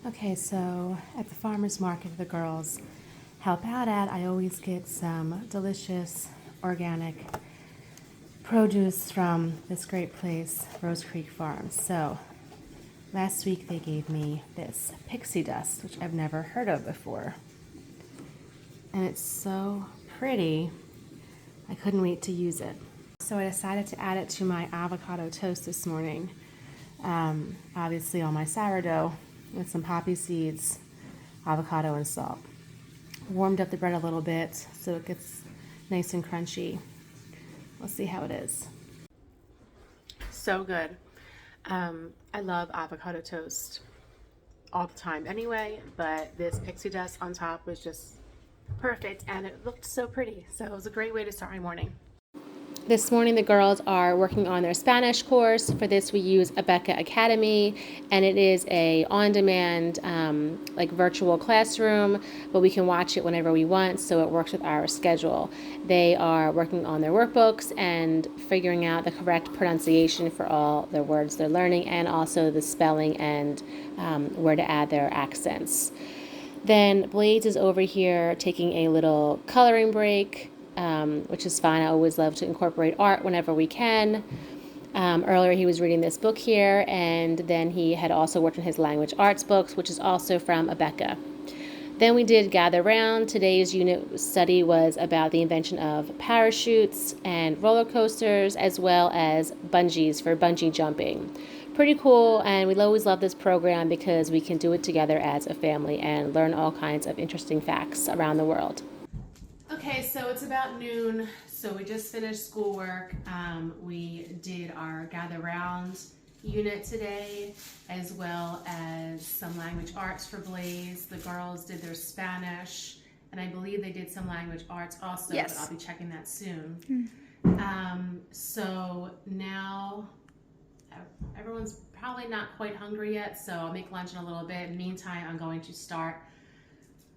Okay, so at the farmer's market the girls help out at, I always get some delicious organic produce from this great place, Rose Creek Farms. So last week they gave me this pixie dust, which I've never heard of before. And it's so pretty, I couldn't wait to use it. So I decided to add it to my avocado toast this morning. Obviously on my sourdough with some poppy seeds, avocado, and salt. Warmed up the bread a little bit so it gets nice and crunchy. We'll see how it is. So good. I love avocado toast all the time anyway, but this pixie dust on top was just perfect and it looked so pretty. So it was a great way to start my morning. This morning the girls are working on their Spanish course. For this we use Abeka Academy, and it is a on-demand like virtual classroom, but we can watch it whenever we want, so it works with our schedule. They are working on their workbooks and figuring out the correct pronunciation for all the words they're learning, and also the spelling and where to add their accents. Then Blades is over here taking a little coloring break, which is fine. I always love to incorporate art whenever we can. Earlier he was reading this book here, and then he had also worked on his language arts books, which is also from Abeka. Then we did Gather Round. Today's unit study was about the invention of parachutes and roller coasters, as well as bungees for bungee jumping. Pretty cool, and we always love this program because we can do it together as a family and learn all kinds of interesting facts around the world. Okay, so it's about noon, so we just finished schoolwork. We did our Gather Round unit today, as well as some language arts for Blaze. The girls did their Spanish, and I believe they did some language arts also, Yes. but I'll be checking that soon. So now everyone's probably not quite hungry yet, so I'll make lunch in a little bit. Meantime, I'm going to start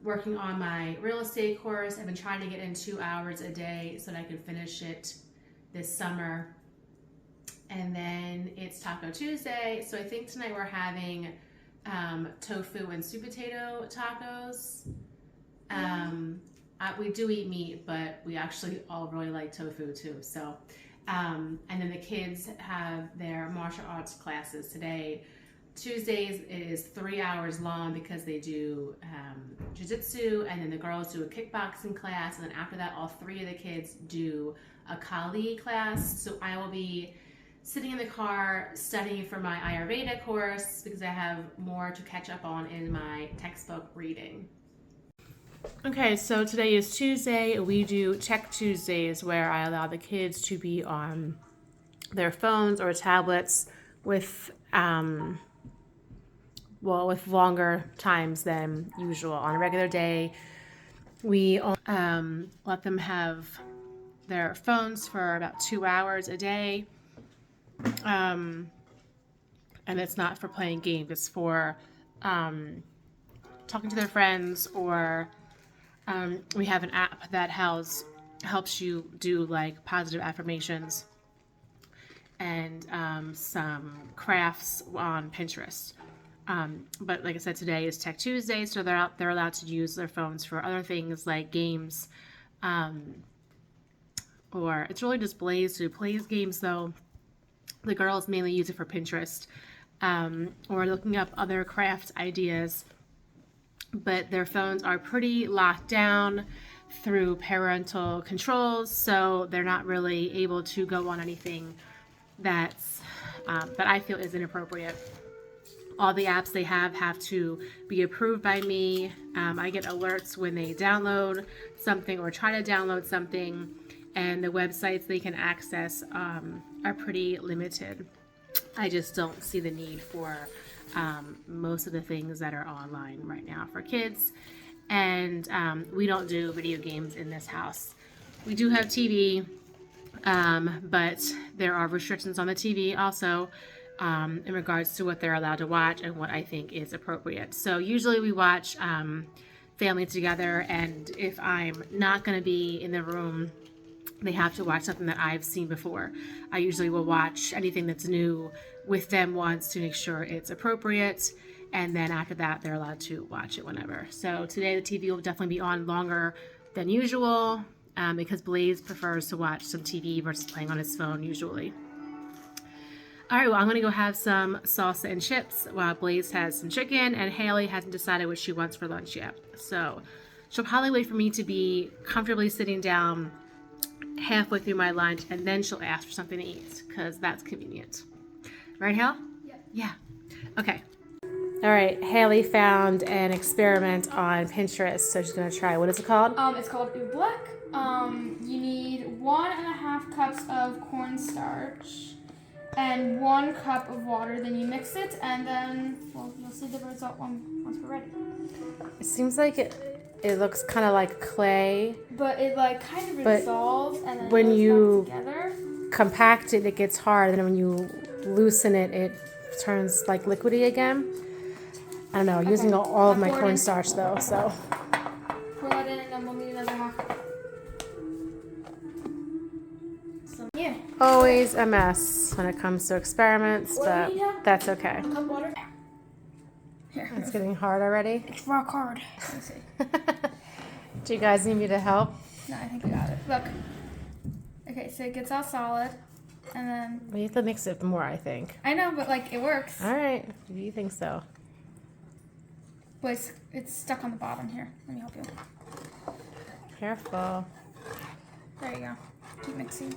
working on my real estate course. I've been trying to get in 2 hours a day so that I can finish it this summer. And then it's Taco Tuesday, so I think tonight we're having tofu and sweet potato tacos. We do eat meat, but we actually all really like tofu too. So, and then the kids have their martial arts classes today. Tuesdays is 3 hours long because they do jiu-jitsu, and then the girls do a kickboxing class, and then after that all three of the kids do a Kali class. So I will be sitting in the car studying for my Ayurveda course because I have more to catch up on in my textbook reading. Okay, so today is Tuesday. We do Tech Tuesdays where I allow the kids to be on their phones or tablets with with longer times than usual. On a regular day, we let them have their phones for about 2 hours a day. And it's not for playing games, it's for talking to their friends, or we have an app that helps you do like positive affirmations and some crafts on Pinterest. But like I said, today is Tech Tuesday, so they're allowed to use their phones for other things like games, or it's really just Blaze who plays games though. The girls mainly use it for Pinterest, or looking up other craft ideas, but their phones are pretty locked down through parental controls, so they're not really able to go on anything that I feel is inappropriate. All the apps they have to be approved by me. I get alerts when they download something or try to download something, and the websites they can access are pretty limited. I just don't see the need for most of the things that are online right now for kids. And we don't do video games in this house. We do have TV, but there are restrictions on the TV also in regards to what they're allowed to watch and what I think is appropriate. So usually we watch Family Together, and if I'm not going to be in the room, they have to watch something that I've seen before. I usually will watch anything that's new with them once to make sure it's appropriate. and then after that they're allowed to watch it whenever. So today the TV will definitely be on longer than usual because Blaze prefers to watch some TV versus playing on his phone usually. All right, well, I'm gonna go have some salsa and chips while Blaze has some chicken, and Haley hasn't decided what she wants for lunch yet. So she'll probably wait for me to be comfortably sitting down halfway through my lunch, and then she'll ask for something to eat, because that's convenient. Right, Hal? Yeah. Okay. All right, Haley found an experiment on Pinterest, so she's gonna try. What is it called? It's called oobleck. You need 1.5 cups of cornstarch and 1 cup of water. Then you mix it, and then you'll see the result once we're ready. It seems like it looks kind of like clay, but it like kind of dissolves, and then when you back together. Compact it, it gets hard, and then when you loosen it, it turns like liquidy again. I don't know. Okay. Using all of my cornstarch though, so. Pour that in, and then we'll need another half. Yeah. Always a mess when it comes to experiments, but that's okay. A cup of water. Here. It's getting hard already. It's rock hard. Let's see. Do you guys need me to help? No, I think I got it. Look. Okay, so it gets all solid, and then. Well, you have to mix it more, I think. I know, but like it works. All right. Do you think so? But it's stuck on the bottom here. Let me help you. Careful. There you go. Keep mixing.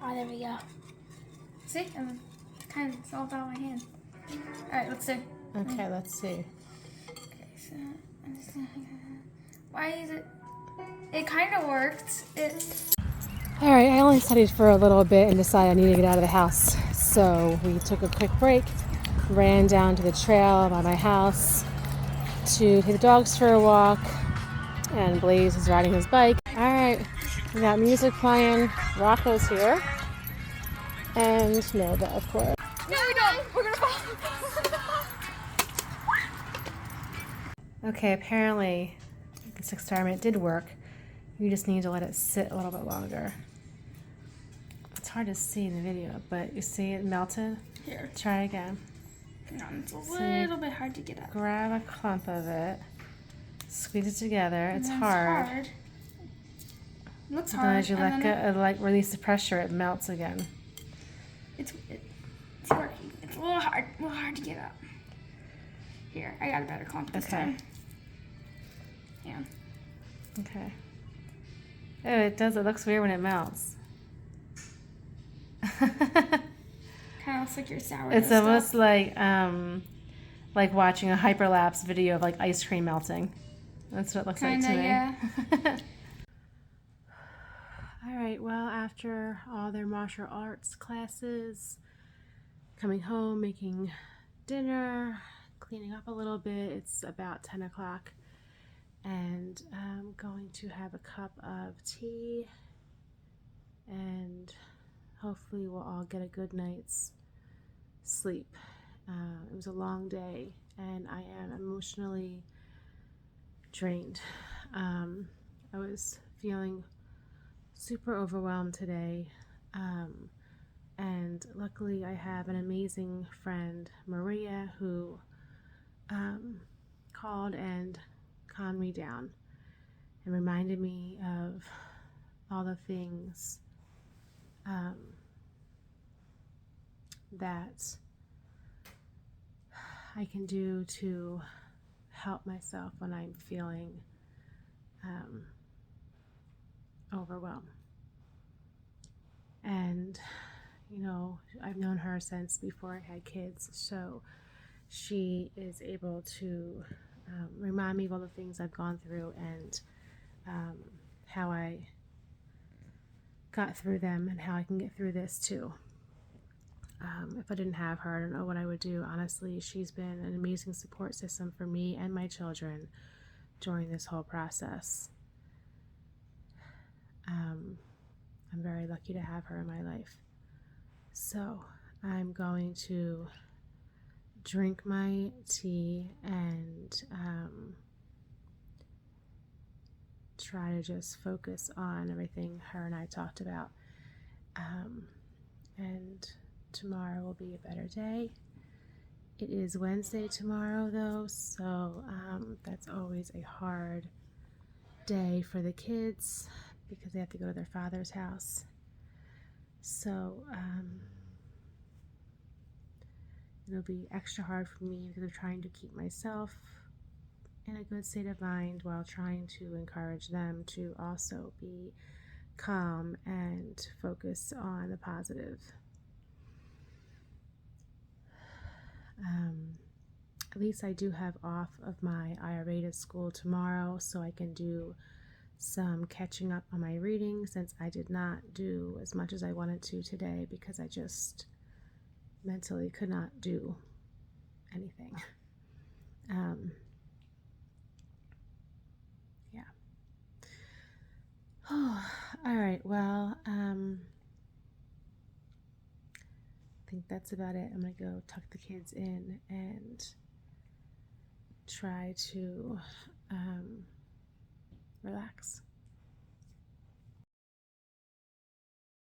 Oh, there we go. See? And then kind of dissolved out of my hand. All right, let's see. Okay, let's see. Okay, so why is it? It kind of worked. All right, I only studied for a little bit and decided I needed to get out of the house. So we took a quick break, ran down to the trail by my house to take the dogs for a walk, and Blaze is riding his bike. All right, we got music playing. Rocco's here, and Nova, of course. No, we don't. We're gonna fall. Okay, apparently this experiment did work. You just need to let it sit a little bit longer. It's hard to see in the video, but you see it melted? Here. Try again. It's a little bit hard to get up. Grab a clump of it, squeeze it together. It's It hard. Looks And hard. then as you let go, like release the pressure, it melts again. It's working. It's a little hard to get up. Here, I got a better clump this time. Yeah. Okay. Oh, it does. It looks weird when it melts. Kind of looks like your sourdough. It's almost like watching a hyperlapse video of like ice cream melting. That's what it looks like to me. Yeah. All right. Well, after all their martial arts classes, coming home, making dinner, cleaning up a little bit. It's about 10 o'clock, and I'm going to have a cup of tea, and hopefully we'll all get a good night's sleep. It was a long day, and I am emotionally drained. I was feeling super overwhelmed today, and luckily I have an amazing friend, Maria, who called and calmed me down and reminded me of all the things that I can do to help myself when I'm feeling overwhelmed. And you know, I've known her since before I had kids, so she is able to remind me of all the things I've gone through and how I got through them and how I can get through this too. If I didn't have her, I don't know what I would do. Honestly, she's been an amazing support system for me and my children during this whole process. I'm very lucky to have her in my life. So I'm going to drink my tea and try to just focus on everything her and I talked about. And tomorrow will be a better day, It is Wednesday tomorrow, though, so that's always a hard day for the kids because they have to go to their father's house. So it'll be extra hard for me because I'm trying to keep myself in a good state of mind while trying to encourage them to also be calm and focus on the positive. At least I do have off of my Ayurveda school tomorrow, so I can do some catching up on my reading since I did not do as much as I wanted to today because I just mentally could not do anything. Yeah. Oh, all right. Well, I think that's about it. I'm gonna go tuck the kids in and try to relax.